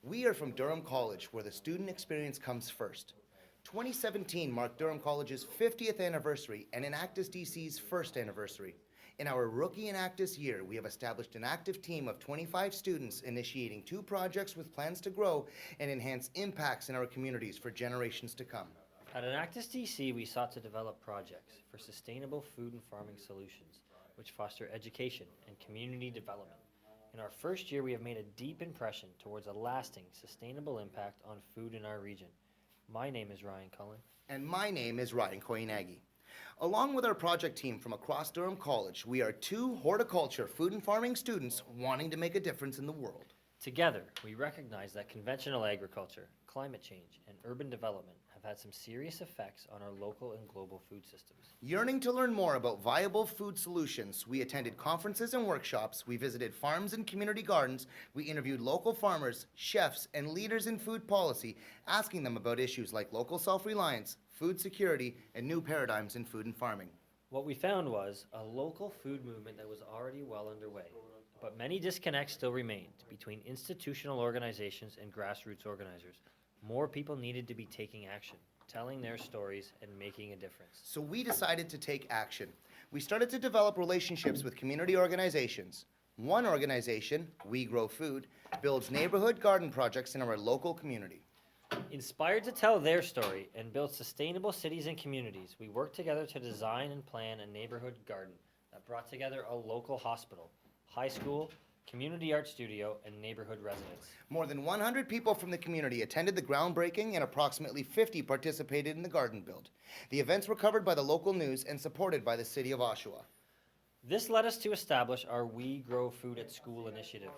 We are from Durham College, where the student experience comes first. 2017 marked Durham College's 50th anniversary and Enactus DC's first anniversary. In our rookie Enactus year, we have established an active team of 25 students initiating 2 projects with plans to grow and enhance impacts in our communities for generations to come. At Enactus DC, we sought to develop projects for sustainable food and farming solutions, which foster education and community development. In our first year, we have made a deep impression towards a lasting, sustainable impact on food in our region. My name is Ryan Cullen. And my name is Ryan Koyanagi. Along with our project team from across Durham College, we are 2 horticulture, food and farming students wanting to make a difference in the world. Together, we recognize that conventional agriculture, climate change, and urban development have had some serious effects on our local and global food systems. Yearning to learn more about viable food solutions, we attended conferences and workshops, we visited farms and community gardens, we interviewed local farmers, chefs, and leaders in food policy, asking them about issues like local self-reliance, food security, and new paradigms in food and farming. What we found was a local food movement that was already well underway, but many disconnects still remained between institutional organizations and grassroots organizers. More people needed to be taking action, telling their stories, and making a difference. So we decided to take action. We started to develop relationships with community organizations. One organization, We Grow Food, builds neighborhood garden projects in our local community. Inspired to tell their story and build sustainable cities and communities, we worked together to design and plan a neighborhood garden that brought together a local hospital, high school, community art studio, and neighborhood residents. More than 100 people from the community attended the groundbreaking and approximately 50 participated in the garden build. The events were covered by the local news and supported by the city of Oshawa. This led us to establish our We Grow Food at School initiative,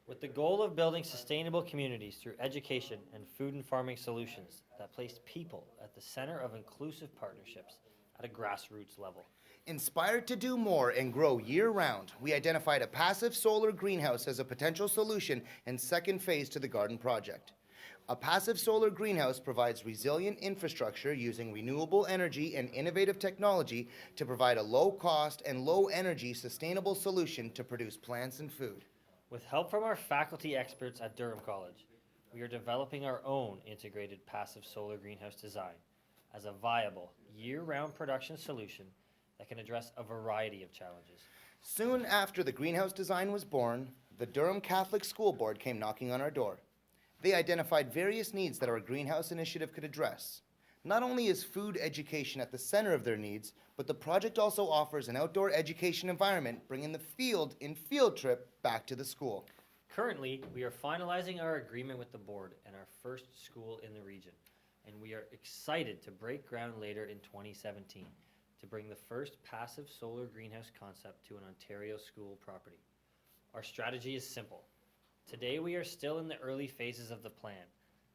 with the goal of building sustainable communities through education and food and farming solutions that placed people at the center of inclusive partnerships at a grassroots level. Inspired to do more and grow year-round, we identified a passive solar greenhouse as a potential solution and second phase to the garden project. A passive solar greenhouse provides resilient infrastructure using renewable energy and innovative technology to provide a low-cost and low-energy sustainable solution to produce plants and food. With help from our faculty experts at Durham College, we are developing our own integrated passive solar greenhouse design as a viable, year-round production solution that can address a variety of challenges. Soon after the greenhouse design was born, the Durham Catholic School Board came knocking on our door. They identified various needs that our greenhouse initiative could address. Not only is food education at the center of their needs, but the project also offers an outdoor education environment, bringing the field trip back to the school. Currently, we are finalizing our agreement with the board and our first school in the region, and we are excited to break ground later in 2017 to bring the first passive solar greenhouse concept to an Ontario school property. Our strategy is simple. Today we are still in the early phases of the plan,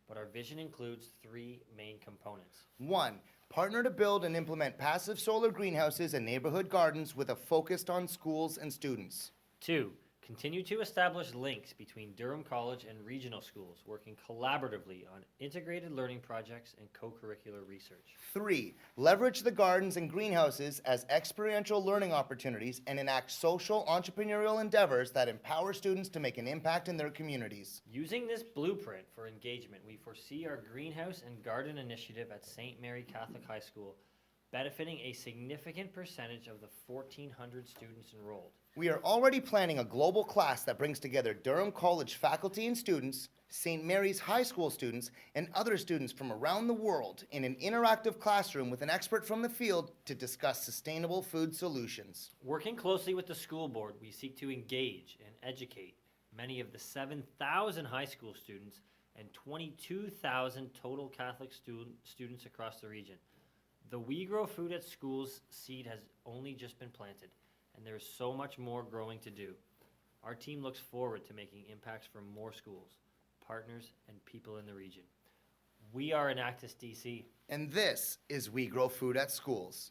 but our vision includes 3 main components. 1. Partner to build and implement passive solar greenhouses and neighborhood gardens with a focus on schools and students. 2. Continue to establish links between Durham College and regional schools, working collaboratively on integrated learning projects and co-curricular research. 3. Leverage the gardens and greenhouses as experiential learning opportunities and enact social entrepreneurial endeavors that empower students to make an impact in their communities. Using this blueprint for engagement, we foresee our greenhouse and garden initiative at St. Mary Catholic High School benefiting a significant percentage of the 1,400 students enrolled. We are already planning a global class that brings together Durham College faculty and students, St. Mary's High School students, and other students from around the world in an interactive classroom with an expert from the field to discuss sustainable food solutions. Working closely with the school board, we seek to engage and educate many of the 7,000 high school students and 22,000 total Catholic students across the region. The We Grow Food at Schools seed has only just been planted, and there is so much more growing to do. Our team looks forward to making impacts for more schools, partners, and people in the region. We are Enactus DC. And this is We Grow Food at Schools.